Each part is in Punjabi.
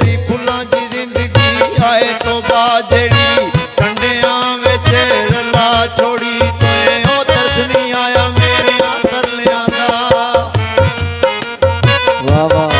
तेरी फुल्लां दी जिंदगी आए तो बाद जेड़ी कंडियां विच रला छोड़ी तोए ओ तरस नहीं आया मेरे तरलियां दा। वाह वाह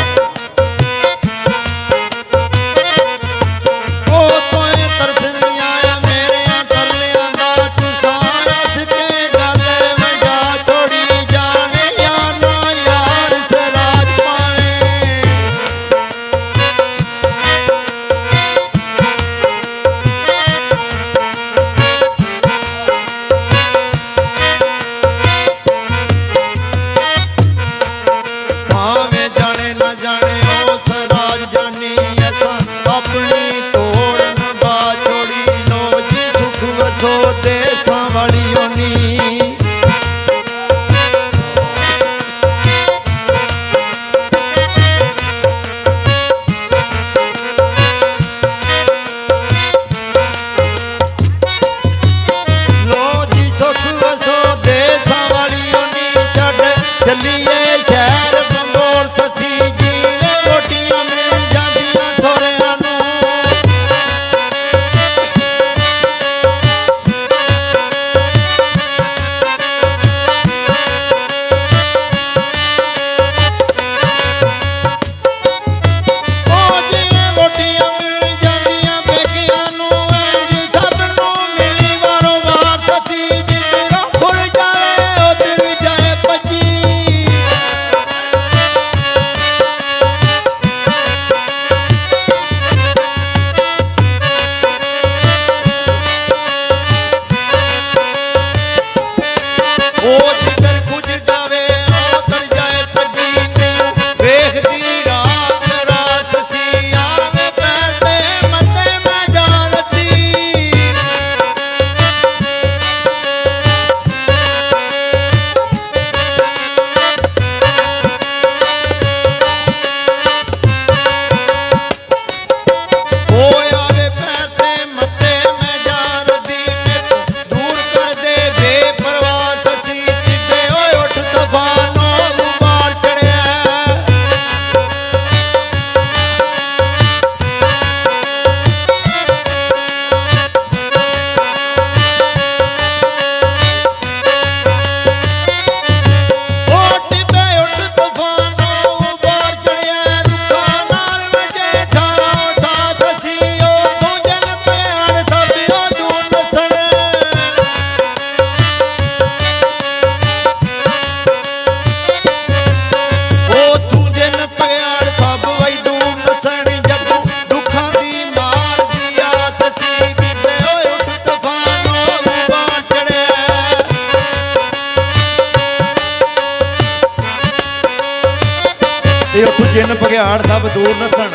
जिन भगियाड़ सब दूर नसन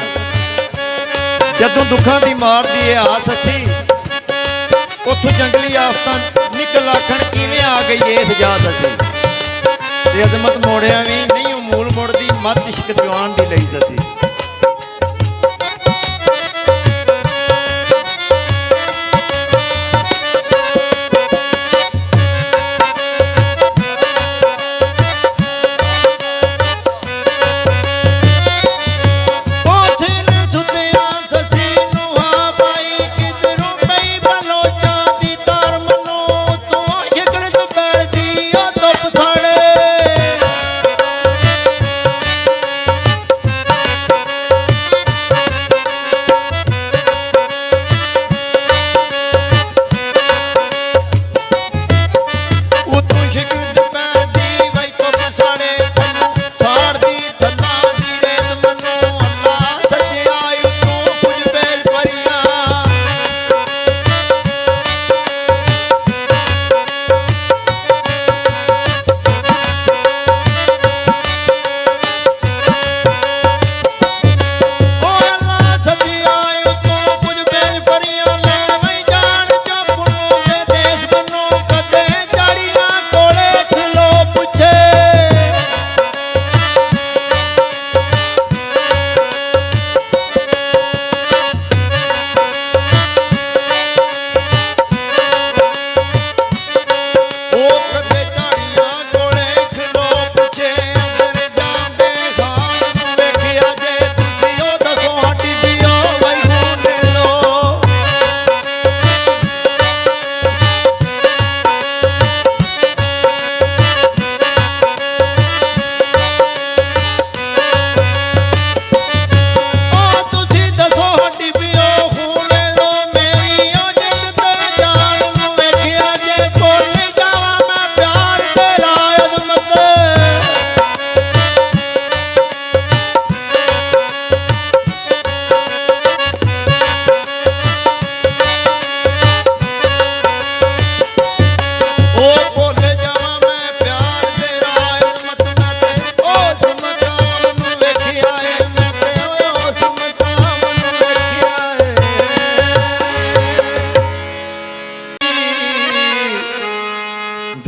जदों दुखों की मार दी आस असी उथों जंगली आफत निकल आखण किवें आ गई इस जात असी ते अजमत मोड़िया भी नहीं मूल मुड़दी मत इश्क जवान दी लई ससी।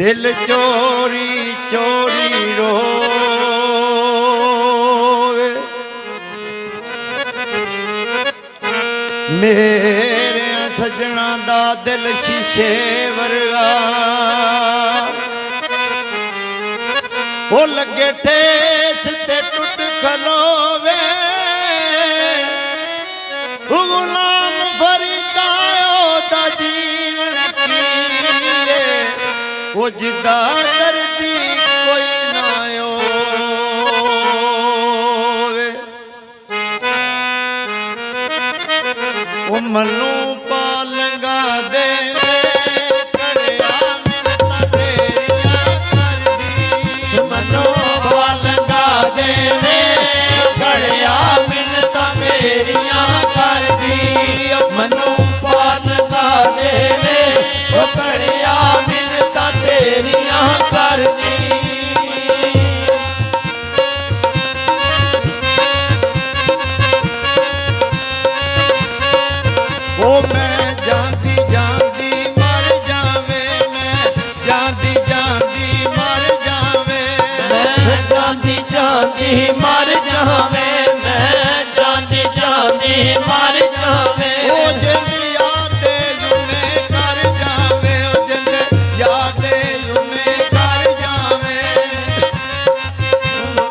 ਦਿਲ ਚੋਰੀ ਚੋਰੀ ਰੋਵੇ ਮੇਰੇ ਸੱਜਣਾ ਦਾ ਦਿਲ ਸ਼ੀਸ਼ੇ ਵਰਗਾ ਉਹ ਲੱਗੇ ਠੇਸ ਤੇ ਟੁੱਟ ਖਲੋਵੇ ਗੁਲਾਮ ਫਰੀਦਾ ਉਹਦਾ ਜੀਵਨ ਕੀਏ ਉਹ ਜਿੱਦਾ ਦਰਦੀ ਕੋਈ ਨਾ ਹੋਵੇ ਉਹ ਮਨੂੰ ਪਾਲੰਗਾ ਦੇਵੇ ਕੜਿਆ ਮਿੰਨਤਾਂ ਤੇਰੀਆਂ ਕਰਦੀ ਮਨੋਂ ਪਾਲੰਗਾ ਦੇਵੇ ਘੜਿਆ ਮਿੰਨਤਾਂ ਤੇਰੀਆਂ ਕਰਦੀ ਮਨੋਂ ਪਾਲੰਗਾ ਦੇਵੇ ਉਹ ਘੜਿਆ ਮਿੰਨਤਾਂ ਤੇਰੀਆਂ ਕਰਦੀ ਉਹ ਮੈਂ ਜਾਂਦੀ ਜਾਂਦੀ ਮਰ ਜਾਵੇ ਮੈਂ ਜਾਂਦੀ ਜਾਂਦੀ ਮਰ ਜਾਵੇ ਮੈਂ ਜਾਂਦੀ ਜਾਂਦੀ ਮਰ ਜਾਵੇ ਮੈਂ ਜਾਂਦੀ ਜਾਂਦੀ ਮਰ ਜਾਵੇ ਉਹ ਜਿੰਦ ਯਾਦੇ ਲੁਮੇ ਕਰ ਜਾਵੇ ਉਹ ਜਿੰਦ ਯਾਦੇ ਲੁਮੇ ਕਰ ਜਾਵੇ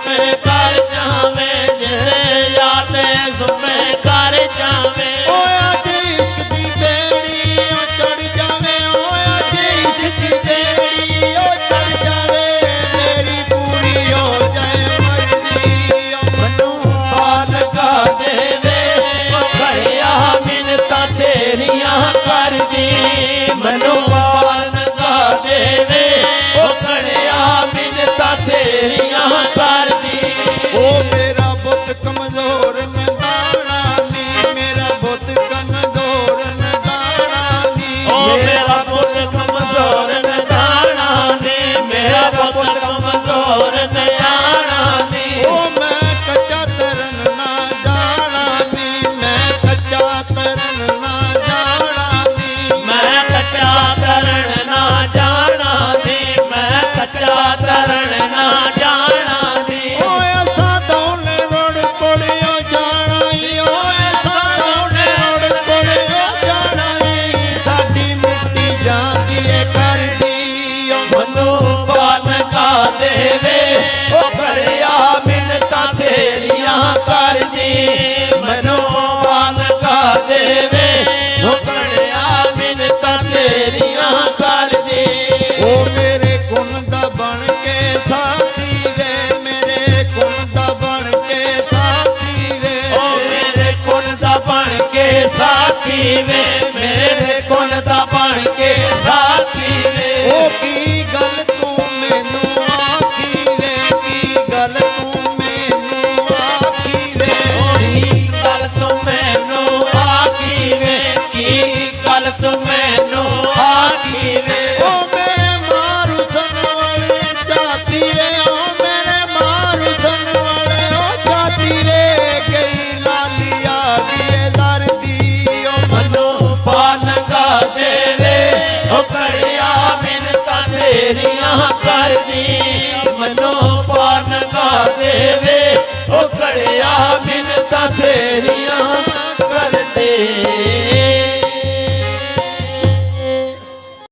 ਮੈਂ ਕਰ ਜਾਵੇ ਜੇ ਯਾਦੇ ਸੁਮੇ ਕਰ ਜਾਵੇ ਓਏ ਅੱਜ ਇਸ਼ਕ ਦੀ ਬੇੜੀ ਉਹ ਚੜ ਜਾਵੇ ਓਏ ਅੱਜ ਇਸ਼ਕ ਦੀ ਬੇੜੀ ਉਹ ਚੜ ਜਾਵੇ ਮੇਰੀ ਪੂਰੀ ਹੋ ਜਾਏ ਮਰਜ਼ੀ ਉਹ ਮਨੂੰ ਪਾਲਗਾ ਦੇਵੇ ਉਹ ਘੜਿਆ ਮਿੰਨਤਾਂ ਤੇਰੀਆਂ ਕਰਦੀ ਮਨੂੰ ਪਾਲਗਾ ਦੇਵੇ ਉਹ ਘੜਿਆ ਮਿੰਨਤਾਂ ਤੇਰੀਆਂ ਕਰਦੀ ਉਹ ਮੇਰਾ ਬੁੱਤ ਕਮਜ਼ੋਰ ਨਦਾਣਾ ਨੀ ਮੇਰਾ ਬੁੱਤ ਕਮਜ਼ੋਰ ਨਦਾਣਾ ਨੀ ਉਹ ਮੇਰਾ ਪੁੱਤ ਕਮਜ਼ੋਰ ਨਦਾਣਾ ਨੀ ਮੇਰਾ ਪੁੱਤ ਕਮਜ਼ੋਰ ਨਦਾਣਾ ਨੀ ਉਹ ਮੈਂ ਕੱਚਾ ਤਰਨ ਨਾ ਜਾਣਾ ਨੀ ਮੈਂ ਕੱਚਾ ਤਰਨ ਨਾ ਜਾਣਾ ਨੀ ਮੈਂ ਕੱਚਾ ਤਰਨ ਨਾ ਜਾਣਾ ਨੀ ਮੈਂ ਕੱਚਾ ਤਰਨ ਨਾ ਜਾਣਾ ਨੀ ਓਏ ਅਸਾਂ ਦੌਲੇ ਰੋੜ ਕੋੜਿਓ ਜਾਣਾ ਈ ਓਏ ਅਸਾਂ ਦੌਲੇ ਰੋੜ ਕੋੜਿਓ ਜਾਣਾ ਈ ਸਾਡੀ ਮਿੱਟੀ ਜਾਂਦੀ ਏ ਕਰਦੀ ਓ ਮਨੂੰ ਪਾਲਗਾ ਦੇਵੇ ਉਹ ਘੜਿਆ ਮਿੰਨਤਾਂ ਤੇਰੀਆਂ ਕਰਦੀ ਮਨੂੰ ਪਾਲਗਾ ਦੇਵੇ ਉਹ ਘੜਿਆ ਮਿੰਨਤਾਂ ਤੇਰੀਆਂ ਕਰਦੀ ਉਹ ਮੇਰੇ ਗੁਣ ਦਾ ਬਣ ਕੇ ਸਾਥੀ ਵੇ ਮੇਰੇ ਗੁਣ ਦਾ ਬਣ ਕੇ ਸਾਥੀ ਵੇ ਉਹ ਮੇਰੇ ਕੁਲ ਦਾ ਬਣ ਕੇ ਸਾਥੀ ਵੇ ਮੇਰੇ ਕੁਲ ਦਾ ਬਣ ਕੇ ਸਾਥੀ ਵੇ ਉਹ ਕੀ ਗੱਲ ਤੂੰ ਮੈਨੂੰ ਆਖੀ ਵੇ ਕੀ ਗੱਲ ਤੂੰ ਮੈਨੂੰ ਆਖੀ ਵੇ ਕੀ ਗੱਲ ਤੂੰ ਮੈਨੂੰ ਆਖੀ ਵੇ ਕੀ ਗੱਲ ਤੂੰ ਮੈਨੂੰ ਆਖੀ ਵੇ ਉਹ ਮੇਰੇ ਮਾਰੂ ਸਨ ਵਾਲੇ ਜਾਤੀ ਵੇ ਉਹ ਮੇਰੇ ਮਾਰੂ ਸਨ ਵਾਲੇ ਉਹ ਜਾਤੀ ਵੇ ਗਈ ਲਾਲੀ ਆ ਗਈ ਏ ਜ਼ਰਦੀ ਉਹ ਮਨੂੰ ਪਾਲਗਾ ਦੇਵੇ ਉਹ ਘੜਿਆ ਮਿੰਨਤਾਂ ਤੇਰੀਆਂ ਕਰਦੀ ਮਨੂੰ ਪਾਲਗਾ ਦੇਵੇ